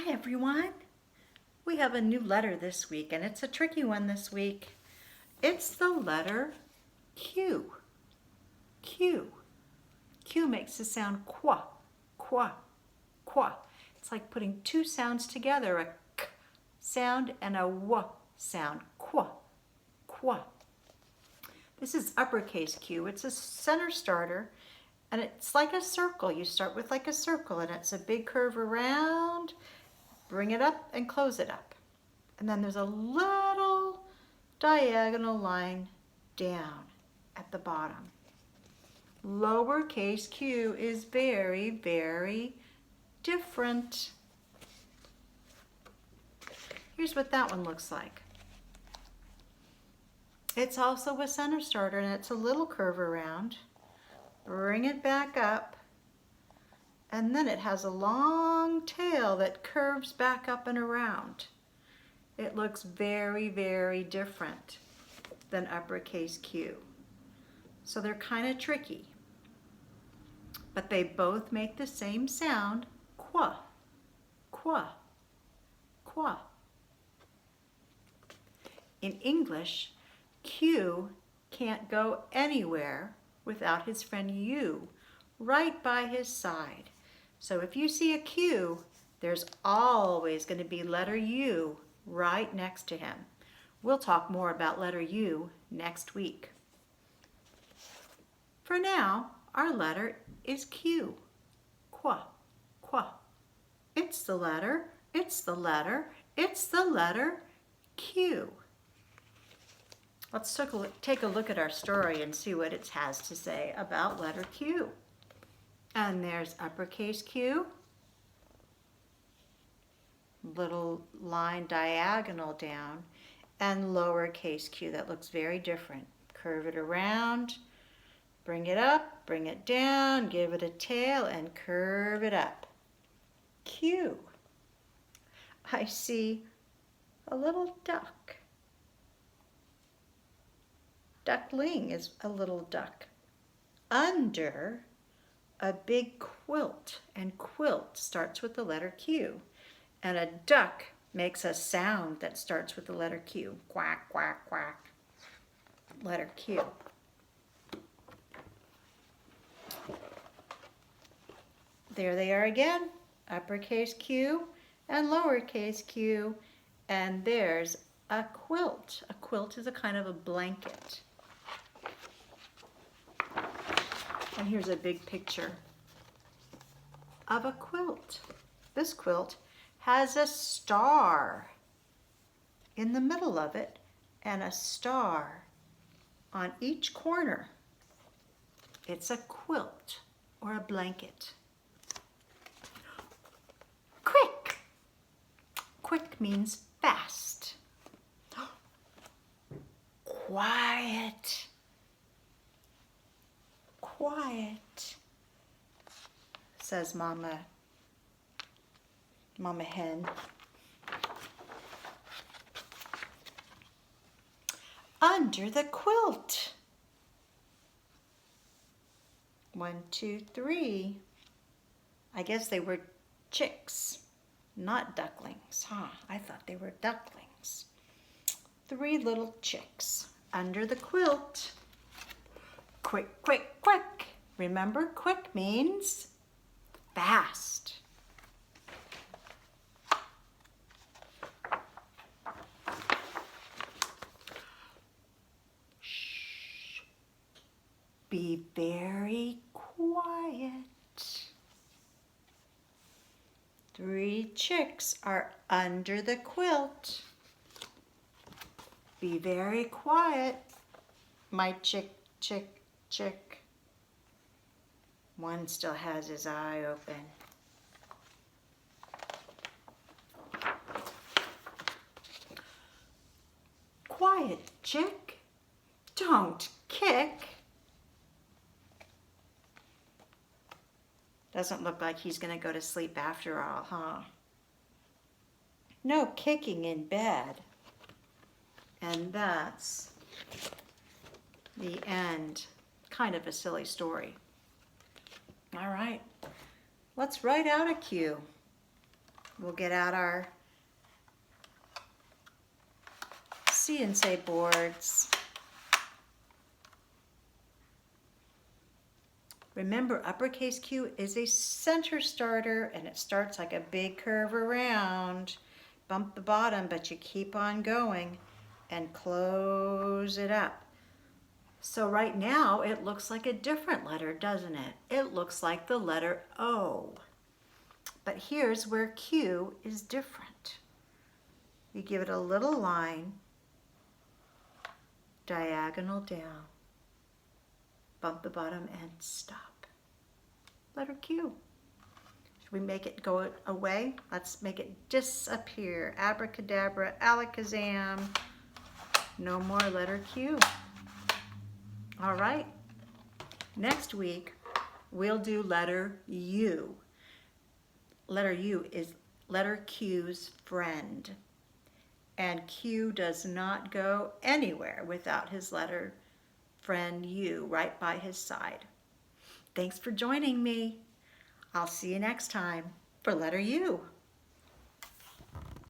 Hi everyone! We have a new letter this week and it's a tricky one this week. It's the letter Q. Q. Q makes the sound qua, qua, qua. It's like putting two sounds together, a k sound and a w sound, qua, qua. This is uppercase Q. It's a center starter and it's like a circle. You start with like a circle and it's a big curve around. Bring it up and close it up. And then there's a little diagonal line down at the bottom. Lowercase q is very, very different. Here's what that one looks like. It's also a center starter and it's a little curve around. Bring it back up. And then it has a long tail that curves back up and around. It looks very, very different than uppercase Q. So they're kind of tricky. But they both make the same sound, qua, qua, qua. In English, Q can't go anywhere without his friend U right by his side. So if you see a Q, there's always going to be letter U right next to him. We'll talk more about letter U next week. For now, our letter is Q. Qua, qua. It's the letter, it's the letter, it's the letter Q. Let's take a look at our story and see what it has to say about letter Q. And there's uppercase Q, little line diagonal down, and lowercase q that looks very different. Curve it around, bring it up, bring it down, give it a tail, and curve it up. Q. I see a little duck. Duckling is a little duck under a big quilt, and quilt starts with the letter Q, and a duck makes a sound that starts with the letter Q. Quack, quack, quack. Letter Q. There they are again, uppercase Q and lowercase q, and there's a quilt. A quilt is a kind of a blanket. And here's a big picture of a quilt. This quilt has a star in the middle of it and a star on each corner. It's a quilt or a blanket. Quick. Quick means fast. Quiet. Quiet, says Mama Hen. Under the quilt. 1, 2, 3. I guess they were chicks, not ducklings, huh? I thought they were ducklings. 3 little chicks under the quilt. Quick, quick, quick. Remember, quick means fast. Shh. Be very quiet. 3 chicks are under the quilt. Be very quiet, my chick, chick, chick. One still has his eye open. Quiet, chick. Don't kick. Doesn't look like he's going to go to sleep after all, huh? No kicking in bed. And that's the end. Kind of a silly story. All right, let's write out a Q. We'll get out our See and Say boards. Remember, uppercase Q is a center starter, and it starts like a big curve around. Bump the bottom, but you keep on going and close it up. So right now, it looks like a different letter, doesn't it? It looks like the letter O. But here's where Q is different. You give it a little line, diagonal down, bump the bottom, and stop. Letter Q. Should we make it go away? Let's make it disappear. Abracadabra, alakazam. No more letter Q. All right. Next week, we'll do letter U. Letter U is letter Q's friend. And Q does not go anywhere without his letter friend U right by his side. Thanks for joining me. I'll see you next time for letter U.